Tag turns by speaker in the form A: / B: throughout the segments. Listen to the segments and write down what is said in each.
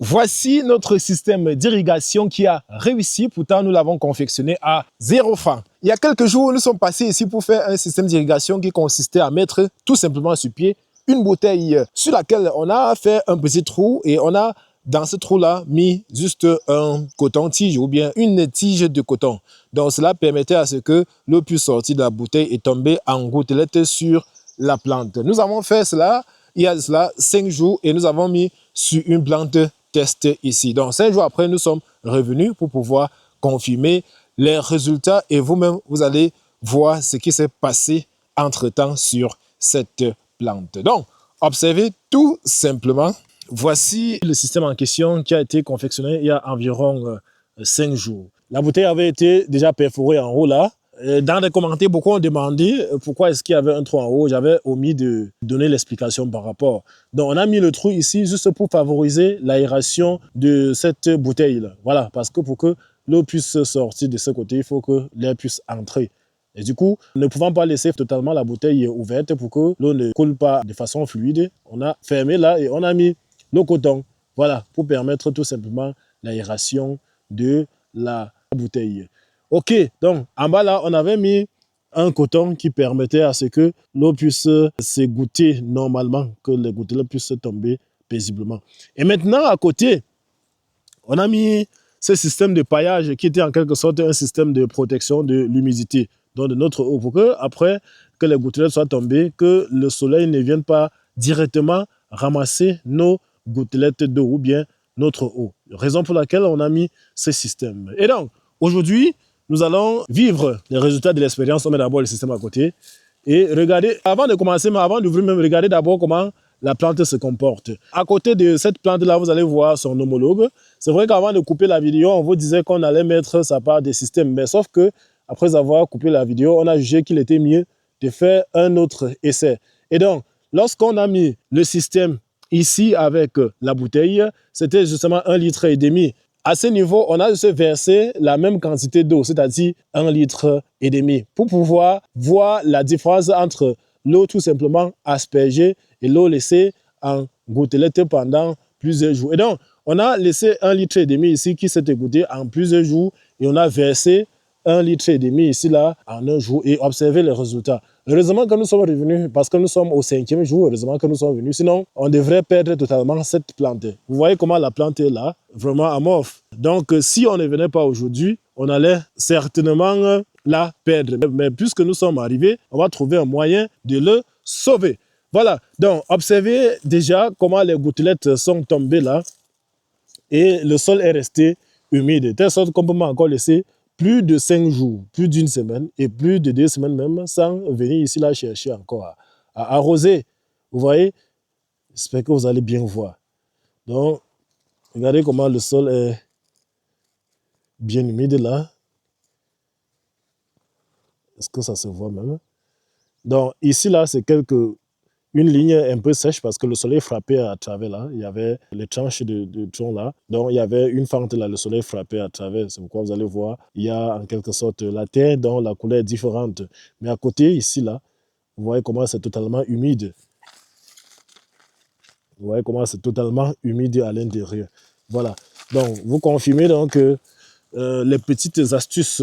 A: Voici notre système d'irrigation qui a réussi, pourtant nous l'avons confectionné à 0 francs. Il y a quelques jours, nous sommes passés ici pour faire un système d'irrigation qui consistait à mettre tout simplement sur pied une bouteille sur laquelle on a fait un petit trou et on a dans ce trou-là mis juste un coton-tige ou bien une tige de coton. Donc cela permettait à ce que l'eau puisse sortir de la bouteille et tomber en gouttelettes sur la plante. Nous avons fait cela il y a cela 5 jours et nous avons mis sur une plante test ici. Donc 5 jours après, nous sommes revenus pour pouvoir confirmer les résultats et vous-même, vous allez voir ce qui s'est passé entre-temps sur cette plante. Donc, observez tout simplement. Voici le système en question qui a été confectionné il y a environ 5 jours. La bouteille avait été déjà perforée en haut là. Dans les commentaires, beaucoup ont demandé pourquoi est-ce qu'il y avait un trou en haut. J'avais omis de donner l'explication par rapport. Donc, on a mis le trou ici juste pour favoriser l'aération de cette bouteille-là. Voilà, parce que pour que l'eau puisse sortir de ce côté, il faut que l'air puisse entrer. Et du coup, ne pouvant pas laisser totalement la bouteille ouverte pour que l'eau ne coule pas de façon fluide, on a fermé là et on a mis le coton. Voilà, pour permettre tout simplement l'aération de la bouteille. Ok, donc en bas là, on avait mis un coton qui permettait à ce que l'eau puisse s'égoutter normalement, que les gouttelettes puissent tomber paisiblement. Et maintenant, à côté, on a mis ce système de paillage qui était en quelque sorte un système de protection de l'humidité, donc de notre eau, pour que après que les gouttelettes soient tombées, que le soleil ne vienne pas directement ramasser nos gouttelettes d'eau ou bien notre eau. Raison pour laquelle on a mis ce système. Et donc, aujourd'hui, nous allons vivre les résultats de l'expérience. On met d'abord le système à côté et regarder, avant de commencer, mais avant d'ouvrir même, regardez d'abord comment la plante se comporte. À côté de cette plante-là, vous allez voir son homologue. C'est vrai qu'avant de couper la vidéo, on vous disait qu'on allait mettre sa part des systèmes, mais sauf que après avoir coupé la vidéo, on a jugé qu'il était mieux de faire un autre essai. Et donc, lorsqu'on a mis le système ici avec la bouteille, c'était justement 1,5 litre. À ce niveau, on a juste versé la même quantité d'eau, c'est-à-dire 1,5 litre, pour pouvoir voir la différence entre l'eau tout simplement aspergée et l'eau laissée en gouttelettes pendant plusieurs jours. Et donc, on a laissé 1,5 litre ici qui s'est égoutté en plusieurs jours et on a versé 1,5 litre ici là en un jour et observé les résultats. Heureusement que nous sommes revenus parce que nous sommes au 5e jour, heureusement que nous sommes venus, sinon on devrait perdre totalement cette plante. Vous voyez comment la plante est là, vraiment amorphe. Donc si on ne venait pas aujourd'hui, on allait certainement la perdre. Mais puisque nous sommes arrivés, on va trouver un moyen de le sauver. Voilà, donc observez déjà comment les gouttelettes sont tombées là et le sol est resté humide, de telle sorte qu'on peut encore laisser plus de 5 jours, plus d'une semaine et plus de 2 semaines même sans venir ici là chercher encore à arroser. Vous voyez? J'espère que vous allez bien voir. Donc, regardez comment le sol est bien humide là. Est-ce que ça se voit même? Donc, ici là, c'est une ligne un peu sèche parce que le soleil frappait à travers là. Il y avait les tranches de tronc là. Donc, il y avait une fente là, le soleil frappait à travers. C'est pourquoi vous allez voir, il y a en quelque sorte la terre dont la couleur est différente. Mais à côté, ici là, vous voyez comment c'est totalement humide. Vous voyez comment c'est totalement humide à l'intérieur. Voilà. Donc, vous confirmez donc que les petites astuces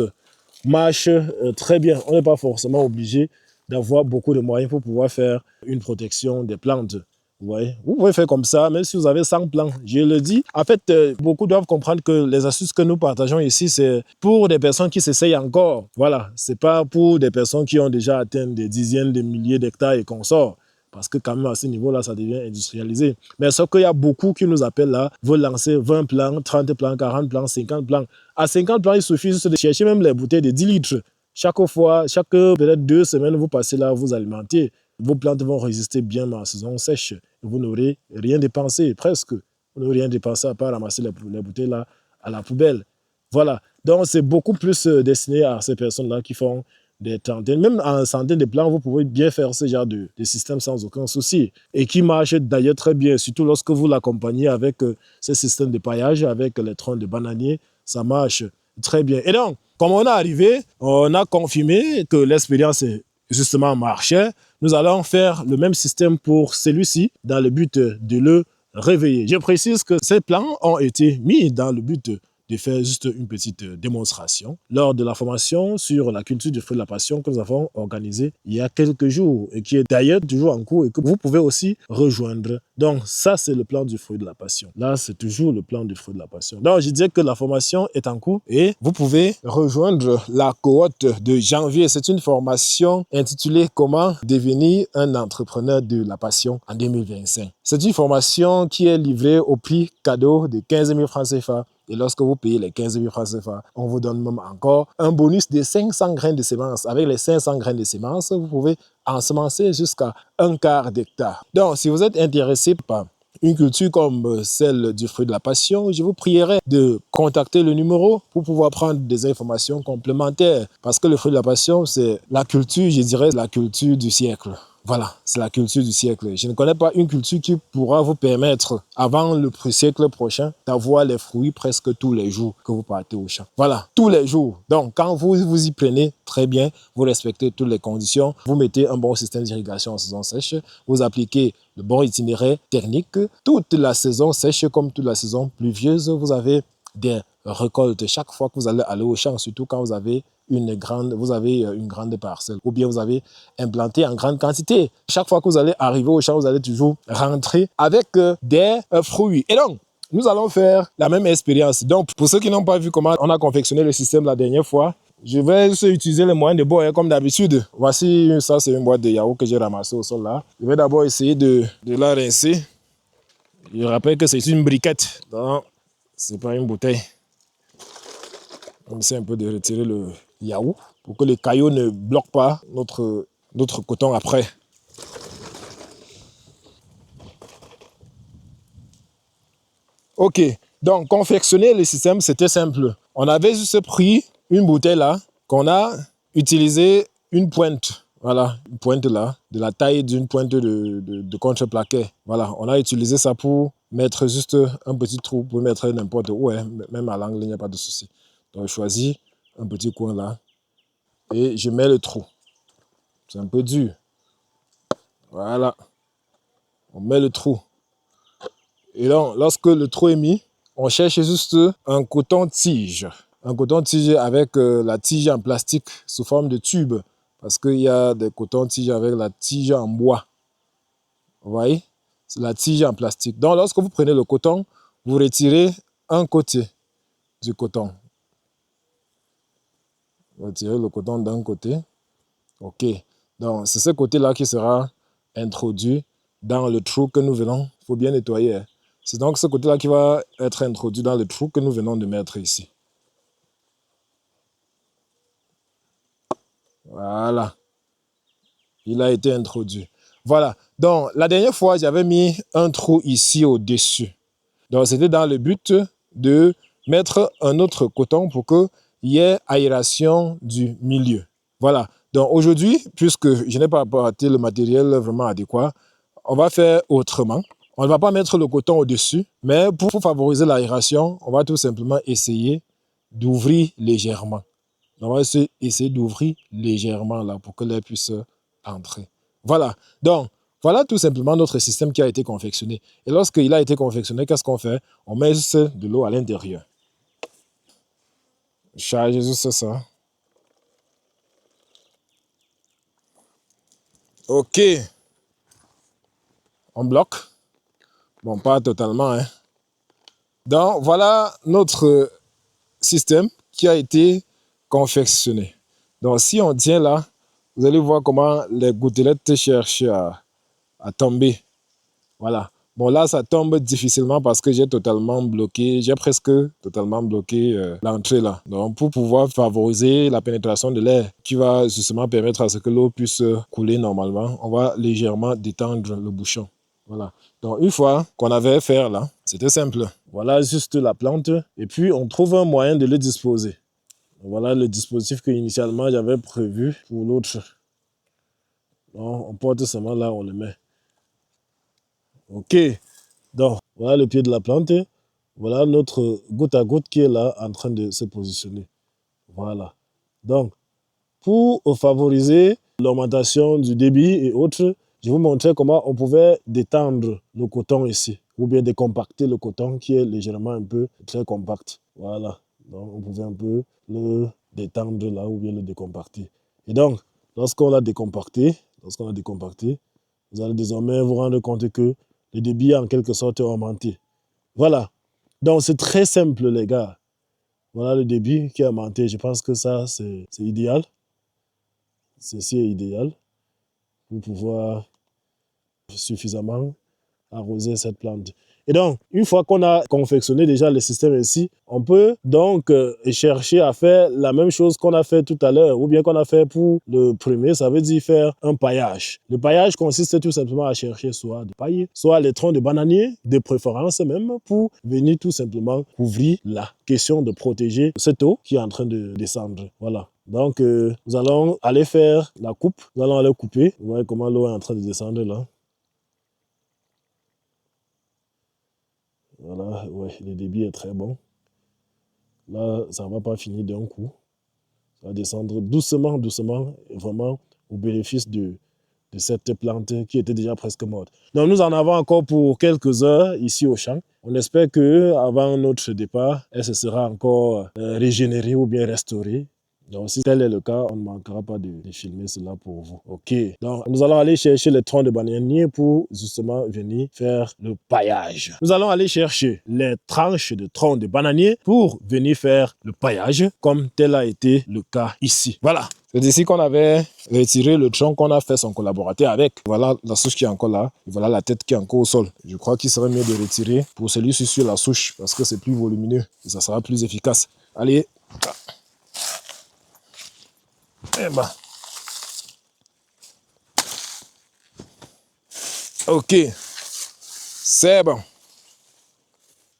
A: marchent très bien. On n'est pas forcément obligé d'avoir beaucoup de moyens pour pouvoir faire une protection des plantes. Vous voyez, vous pouvez faire comme ça, même si vous avez 100 plants. Je le dis, en fait, beaucoup doivent comprendre que les astuces que nous partageons ici, c'est pour des personnes qui s'essayent encore. Voilà, c'est pas pour des personnes qui ont déjà atteint des dizaines de milliers d'hectares et consorts. Parce que quand même à ce niveau-là, ça devient industrialisé. Mais sauf qu'il y a beaucoup qui nous appellent là, veulent lancer 20 plants, 30 plants, 40 plants, 50 plants. À 50 plants, il suffit juste de chercher même les bouteilles de 10 litres. Chaque fois, chaque peut-être 2 semaines, vous passez là, vous alimentez. Vos plantes vont résister bien dans la saison sèche. Vous n'aurez rien dépensé, presque. Vous n'aurez rien dépensé à part ramasser les bouteilles là à la poubelle. Voilà. Donc, c'est beaucoup plus destiné à ces personnes-là qui font des trentaines. Même en centaines de plants, vous pouvez bien faire ce genre de système sans aucun souci. Et qui marche d'ailleurs très bien, surtout lorsque vous l'accompagnez avec ce système de paillage, avec les troncs de bananier, ça marche très bien. Et donc, comme on est arrivé, on a confirmé que l'expérience justement marchait. Nous allons faire le même système pour celui-ci dans le but de le réveiller. Je précise que ces plans ont été mis dans le but de faire juste une petite démonstration lors de la formation sur la culture du fruit de la passion que nous avons organisée il y a quelques jours et qui est d'ailleurs toujours en cours et que vous pouvez aussi rejoindre. Donc ça, c'est le plan du fruit de la passion. Là, c'est toujours le plan du fruit de la passion. Donc je disais que la formation est en cours et vous pouvez rejoindre la cohorte de janvier. C'est une formation intitulée « Comment devenir un entrepreneur de la passion en 2025 ». C'est une formation qui est livrée au prix cadeau de 15 000 francs CFA. Et lorsque vous payez les 15 000 francs CFA, on vous donne même encore un bonus de 500 graines de semences. Avec les 500 graines de semences, vous pouvez ensemencer jusqu'à 1/4 d'hectare. Donc, si vous êtes intéressé par une culture comme celle du fruit de la passion, je vous prierai de contacter le numéro pour pouvoir prendre des informations complémentaires. Parce que le fruit de la passion, c'est la culture, je dirais, la culture du siècle. Voilà, c'est la culture du siècle. Je ne connais pas une culture qui pourra vous permettre, avant le siècle prochain, d'avoir les fruits presque tous les jours que vous partez au champ. Voilà, tous les jours. Donc, quand vous vous y prenez très bien, vous respectez toutes les conditions, vous mettez un bon système d'irrigation en saison sèche, vous appliquez le bon itinéraire technique, toute la saison sèche comme toute la saison pluvieuse, vous avez des récoltes chaque fois que vous allez aller au champ, surtout quand vous avez une grande parcelle ou bien vous avez implanté en grande quantité. Chaque fois que vous allez arriver au champ, vous allez toujours rentrer avec des fruits. Et donc, nous allons faire la même expérience. Donc, pour ceux qui n'ont pas vu comment on a confectionné le système la dernière fois, je vais utiliser les moyens de bord comme d'habitude. Voici, ça c'est une boîte de yaourt que j'ai ramassée au sol là. Je vais d'abord essayer de la rincer. Je rappelle que c'est une briquette. Donc, c'est pas une bouteille. On essaie un peu de retirer le yaourt pour que les caillots ne bloquent pas notre coton après. Ok, donc confectionner le système, c'était simple. On avait juste pris une bouteille là, qu'on a utilisé une pointe. Voilà, une pointe là, de la taille d'une pointe de contreplaqué. Voilà, on a utilisé ça pour mettre juste un petit trou, pour mettre n'importe où, hein. Même à l'angle, il n'y a pas de souci. Donc je choisis un petit coin là et je mets le trou. C'est un peu dur. Voilà, on met le trou. Et donc, lorsque le trou est mis, on cherche juste un coton-tige. Un coton-tige avec la tige en plastique sous forme de tube. Parce qu'il y a des cotons-tiges avec la tige en bois. Vous voyez? C'est la tige en plastique. Donc, lorsque vous prenez le coton, vous retirez un côté du coton. Vous retirez le coton d'un côté. OK. Donc, c'est ce côté-là qui sera introduit dans le trou que nous venons. Il faut bien nettoyer, hein. C'est donc ce côté-là qui va être introduit dans le trou que nous venons de mettre ici. Voilà. Il a été introduit. Voilà. Donc, la dernière fois, j'avais mis un trou ici au-dessus. Donc, c'était dans le but de mettre un autre coton pour qu'il y ait aération du milieu. Voilà. Donc, aujourd'hui, puisque je n'ai pas apporté le matériel vraiment adéquat, on va faire autrement. On ne va pas mettre le coton au-dessus, mais pour favoriser l'aération, on va tout simplement essayer d'ouvrir légèrement. On va essayer d'ouvrir légèrement là pour que l'air puisse entrer. Voilà. Donc, voilà tout simplement notre système qui a été confectionné. Et lorsqu'il a été confectionné, qu'est-ce qu'on fait? On met juste de l'eau à l'intérieur. Charge juste ça. OK. On bloque. Bon, pas totalement, hein. Donc, voilà notre système qui a été confectionné. Donc, si on tient là, vous allez voir comment les gouttelettes cherchent à tomber. Voilà. Bon, là, ça tombe difficilement parce que j'ai totalement bloqué, j'ai presque totalement bloqué l'entrée là. Donc, pour pouvoir favoriser la pénétration de l'air qui va justement permettre à ce que l'eau puisse couler normalement, on va légèrement détendre le bouchon. Voilà. Donc, une fois qu'on avait fait là, c'était simple. Voilà juste la plante et puis on trouve un moyen de le disposer. Voilà le dispositif que initialement j'avais prévu pour l'autre. On porte seulement là, on le met. OK. Donc, voilà le pied de la plante. Voilà notre goutte à goutte qui est là en train de se positionner. Voilà. Donc, pour favoriser l'augmentation du débit et autres, je vous montrais comment on pouvait détendre le coton ici. ou bien décompacter le coton qui est légèrement un peu très compact. Voilà, donc on pouvait un peu le détendre là ou bien le décompacter. Et donc, lorsqu'on l'a décompacté, vous allez désormais vous rendre compte que le débit a en quelque sorte augmenté. Voilà, donc c'est très simple les gars. Voilà le débit qui a augmenté. Je pense que ça c'est idéal. Ceci est idéal pour pouvoir suffisamment arroser cette plante. Et donc, une fois qu'on a confectionné déjà le système ici, on peut donc chercher à faire la même chose qu'on a fait tout à l'heure, ou bien qu'on a fait pour le premier, ça veut dire faire un paillage. Le paillage consiste tout simplement à chercher soit des pailles, soit les troncs de bananier, de préférence même, pour venir tout simplement couvrir la question de protéger cette eau qui est en train de descendre. Voilà. Donc, nous allons aller faire la coupe, nous allons aller couper. Vous voyez comment l'eau est en train de descendre là. Voilà, ouais, le débit est très bon. Là, ça ne va pas finir d'un coup. Ça va descendre doucement, doucement, vraiment au bénéfice de cette plante qui était déjà presque morte. Donc, nous en avons encore pour quelques heures ici au champ. On espère qu'avant notre départ, elle se sera encore régénérée ou bien restaurée. Donc, si tel est le cas, on ne manquera pas de filmer cela pour vous. OK. Donc, nous allons aller chercher les troncs de bananier pour justement venir faire le paillage. Nous allons aller chercher les tranches de troncs de bananier pour venir faire le paillage, comme tel a été le cas ici. Voilà. C'est d'ici qu'on avait retiré le tronc qu'on a fait son collaborateur avec. Voilà la souche qui est encore là. Et voilà la tête qui est encore au sol. Je crois qu'il serait mieux de retirer pour celui-ci sur la souche parce que c'est plus volumineux et ça sera plus efficace. Allez. Eh ben. Ok. C'est bon.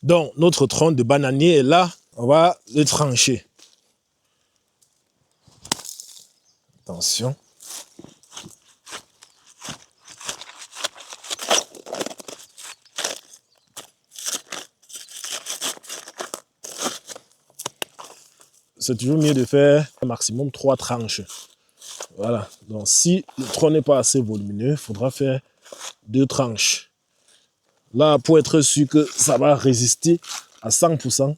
A: Donc, notre tronc de bananier est là. On va le trancher. Attention. C'est toujours mieux de faire un maximum 3 tranches. Voilà. Donc, si le tronc n'est pas assez volumineux, il faudra faire 2 tranches. Là, pour être sûr que ça va résister à 100%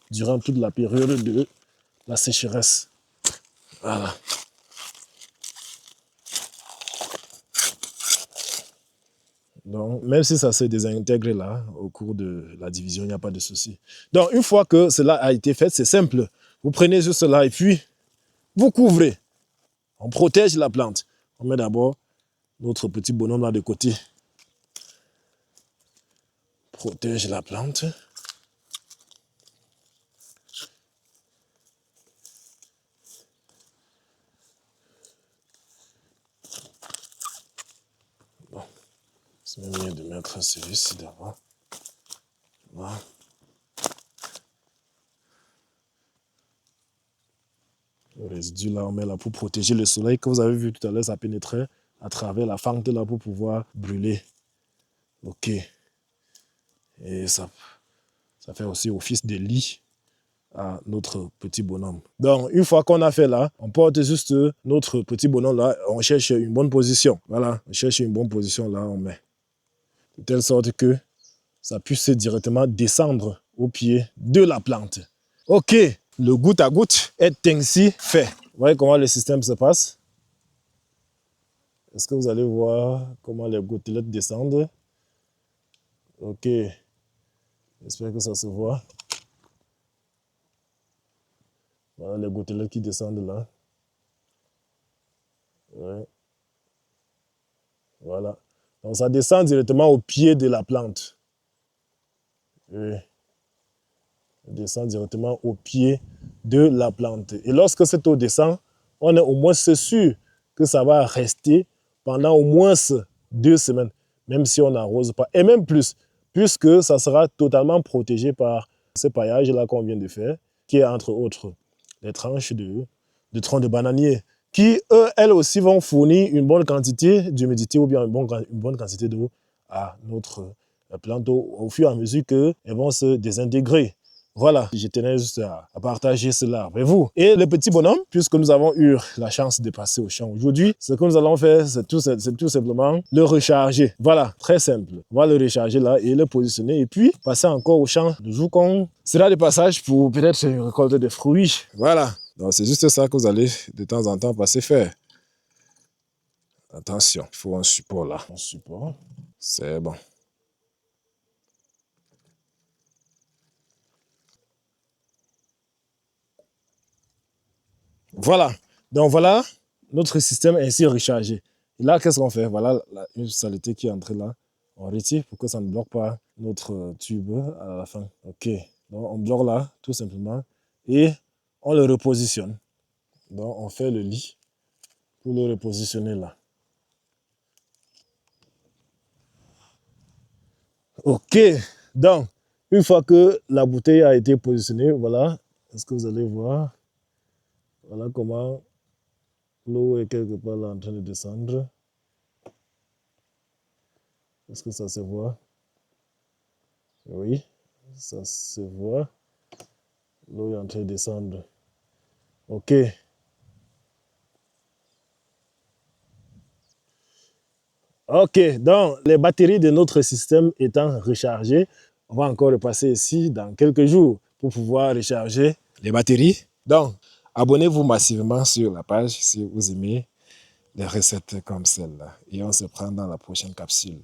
A: durant toute la période de la sécheresse. Voilà. Donc, même si ça se désintègre là, au cours de la division, il n'y a pas de souci. Donc, une fois que cela a été fait, c'est simple. Vous prenez juste cela et puis vous couvrez. On protège la plante. On met d'abord notre petit bonhomme là de côté. Protège la plante. Bon, c'est mieux de mettre celui-ci d'abord. Voilà. Le résidu là, on met là pour protéger le soleil que vous avez vu tout à l'heure, ça pénétrait à travers la fente là pour pouvoir brûler. Ok. Et ça fait aussi office de lit à notre petit bonhomme. Donc, une fois qu'on a fait là, on porte juste notre petit bonhomme là, on cherche une bonne position. Voilà, on cherche une bonne position là, on met. De telle sorte que ça puisse directement descendre au pied de la plante. Ok, le goutte à goutte est ainsi fait. Vous voyez comment le système se passe? Est-ce que vous allez voir comment les gouttelettes descendent? Ok, j'espère que ça se voit. Voilà les gouttelettes qui descendent là. Ouais. Voilà. Donc ça descend directement au pied de la plante. Oui. Ça descend directement au pied de la plante. Et lorsque cette eau descend, on est au moins sûr que ça va rester pendant au moins 2 semaines, même si on n'arrose pas. Et même plus, puisque ça sera totalement protégé par ce paillage-là qu'on vient de faire, qui est entre autres les tranches de troncs de bananier, qui, elles aussi, vont fournir une bonne quantité d'humidité ou bien une bonne quantité d'eau à notre plante au fur et à mesure qu'elles vont se désintégrer. Voilà, je tenais juste à partager cela avec vous. Et le petit bonhomme, puisque nous avons eu la chance de passer au champ aujourd'hui, ce que nous allons faire, c'est tout simplement le recharger. Voilà, très simple. On va le recharger là et le positionner et puis passer encore au champ de Joucon. Sera de passage pour peut-être une récolte de fruits. Voilà, donc c'est juste ça que vous allez de temps en temps passer faire. Attention, il faut un support là. Un support, c'est bon. Voilà, donc voilà notre système ainsi rechargé. Et là, qu'est-ce qu'on fait? Voilà une saleté qui est entrée là. On retire pour que ça ne bloque pas notre tube à la fin. Ok, donc on bloque là, tout simplement, et on le repositionne. Donc on fait le lit pour le repositionner là. Ok, donc une fois que la bouteille a été positionnée, voilà, est-ce que vous allez voir? Voilà comment l'eau est quelque part là en train de descendre. Est-ce que ça se voit? Oui, ça se voit. L'eau est en train de descendre. OK. OK, donc les batteries de notre système étant rechargées, on va encore repasser ici dans quelques jours pour pouvoir recharger les batteries. Donc, abonnez-vous massivement sur la page si vous aimez les recettes comme celle-là. Et on se prend dans la prochaine capsule.